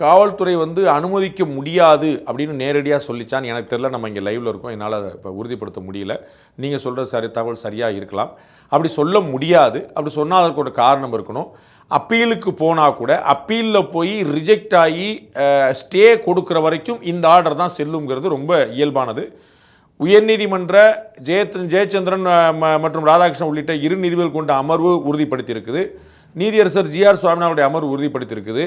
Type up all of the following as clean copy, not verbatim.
காவல்துறை வந்து அனுமதிக்க முடியாது அப்படின்னு நேரடியாக சொல்லிச்சான்னு எனக்கு தெரியல. நம்ம இங்கே லைவில் இருக்கோம், என்னால் அதை இப்போ உறுதிப்படுத்த முடியல. நீங்கள் சொல்கிற தகவல் சரியாக இருக்கலாம். அப்படி சொல்ல முடியாது. அப்படி சொன்னால் அதற்கு ஒரு காரணம் இருக்கணும். அப்பீலுக்கு போனால் கூட அப்பீலில் போய் ரிஜெக்ட் ஆகி ஸ்டே கொடுக்குற வரைக்கும் இந்த ஆர்டர் தான் செல்லுங்கிறது ரொம்ப இயல்பானது. உயர்நீதிமன்ற ஜெயச்சந்திரன் மற்றும் ராதாகிருஷ்ணன் உள்ளிட்ட இரு நீதிபதிகள் கொண்ட அமர்வு உறுதிப்படுத்தியிருக்குது. நீதியரசர் ஜி.ஆர். சுவாமிநாதனுடைய அமர்வு உறுதிப்படுத்தியிருக்குது.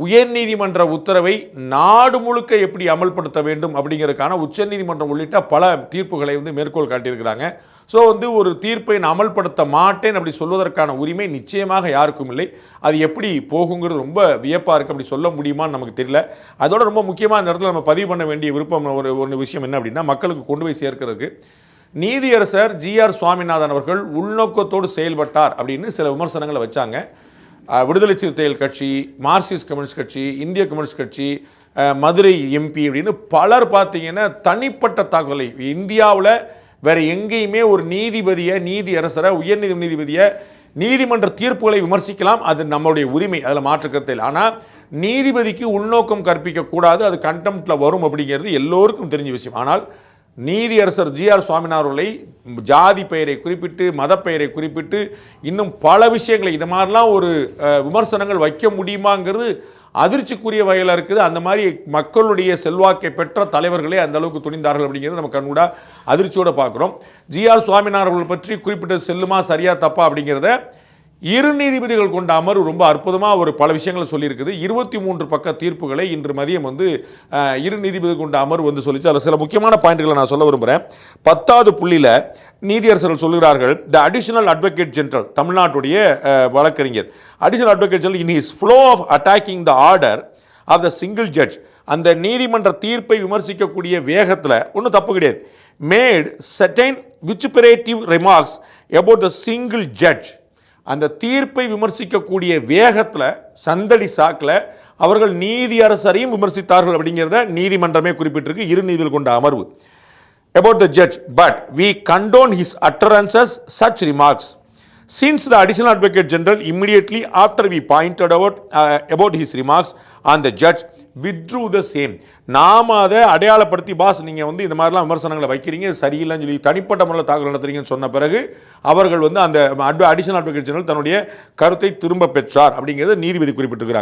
உயர்நீதிமன்ற உத்தரவை நாடு முழுக்க எப்படி அமல்படுத்த வேண்டும் அப்படிங்கிறதுக்கான உச்சநீதிமன்றம் உள்ளிட்ட பல தீர்ப்புகளை மேற்கோள் காட்டியிருக்கிறாங்க. ஸோ ஒரு தீர்ப்பை நான் அமல்படுத்த மாட்டேன் அப்படி சொல்வதற்கான உரிமை நிச்சயமாக யாருக்கும் இல்லை. அது எப்படி போகுங்கிறது ரொம்ப வியப்பாக இருக்குது. அப்படி சொல்ல முடியுமான்னு நமக்கு தெரியல. அதோட ரொம்ப முக்கியமாக இந்த இடத்துல நம்ம பதிவு பண்ண வேண்டிய விருப்பம் ஒரு விஷயம் என்ன அப்படின்னா, மக்களுக்கு கொண்டு போய் சேர்க்கிறதுக்கு நீதியரசர் ஜி.ஆர். சுவாமிநாதன் அவர்கள் உள்நோக்கத்தோடு செயல்பட்டார் அப்படின்னு சில விமர்சனங்களை வச்சாங்க. விடுதலை சிறுத்தைகள் கட்சி, மார்க்சிஸ்ட் கம்யூனிஸ்ட் கட்சி, இந்திய கம்யூனிஸ்ட் கட்சி, மதுரை எம்பி அப்படின்னு பலர் பார்த்தீங்கன்னா தனிப்பட்ட தாக்குதலை இந்தியாவில் வேற எங்கேயுமே ஒரு நீதிபதியை, நீதியரசரை, உயர்நீதி நீதிபதியை, நீதிமன்ற தீர்ப்புகளை விமர்சிக்கலாம். அது நம்மளுடைய உரிமை, அதில் மாற்றுக்கருத்தை இல்லை. ஆனால் நீதிபதிக்கு உள்நோக்கம் கற்பிக்கக்கூடாது, அது கண்டெம்ப்டில் வரும் அப்படிங்கிறது எல்லோருக்கும் தெரிஞ்ச விஷயம். ஆனால் நீதியரசர் ஜி.ஆர். சுவாமிநாதன் அவர்களை ஜாதி பெயரை குறிப்பிட்டு, மத பெயரை குறிப்பிட்டு, இன்னும் பல விஷயங்களை இது மாதிரிலாம் ஒரு விமர்சனங்கள் வைக்க முடியுமாங்கிறது அதிர்ச்சிக்குரிய வகையில் இருக்குது. அந்த மாதிரி மக்களுடைய செல்வாக்கை பெற்ற தலைவர்களே அந்த அளவுக்கு துணிந்தார்கள் அப்படிங்கிறது நம்ம கண்கூட அதிர்ச்சியோடு பார்க்குறோம். ஜி.ஆர். சுவாமிநாதன் அவர்கள் பற்றி குறிப்பிட்டது செல்லுமா சரியா தப்பா அப்படிங்கிறத இரு நீதிபதிகள் கொண்ட அமர்வு ரொம்ப அற்புதமாக ஒரு பல விஷயங்களை சொல்லியிருக்குது. 23 பக்க தீர்ப்புகளை இன்று மதியம் இரு நீதிபதிகள் கொண்ட அமர்வு சொல்லிச்சு. அதில் சில முக்கியமான பாயிண்ட்களை நான் சொல்ல விரும்புகிறேன். 10வது புள்ளியில் நீதியரசர்கள் சொல்கிறார்கள், த அடிஷனல் அட்வொகேட் ஜெனரல், தமிழ்நாட்டுடைய வழக்கறிஞர் additional advocate general in his flow of attacking the order of the single judge, அந்த நீதிமன்ற தீர்ப்பை விமர்சிக்கக்கூடிய வேகத்தில் ஒன்றும் தப்பு கிடையாது, made certain vituperative remarks about the single judge, அந்த தீர்ப்பை விமர்சிக்கக்கூடிய வேகத்தில் சந்தடி சாக்கில் அவர்கள் நீதியரசரையும் விமர்சித்தார்கள் அப்படிங்கிறத நீதிமன்றமே குறிப்பிட்டிருக்கு, இரு நீதிபதிகள் கொண்ட அமர்வு. About the judge, but we condone his utterances such remarks. Since the additional advocate general immediately after we pointed out about his remarks on the judge withdrew the same. நாம அதை அடையாளப்படுத்தி, பாஸ் நீங்கள் இந்த மாதிரிலாம் விமர்சனங்களை வைக்கிறீங்க, சரியில்லைன்னு சொல்லி தனிப்பட்ட முறையில் தாக்கல் நடத்துறீங்கன்னு சொன்ன பிறகு அவர்கள் அந்த அடிஷனல் அட்வொகேட் ஜெனரல் தன்னுடைய கருத்தை திரும்ப பெற்றார் அப்படிங்கிறத நீதிபதி குறிப்பிட்டிருக்கிறாங்க.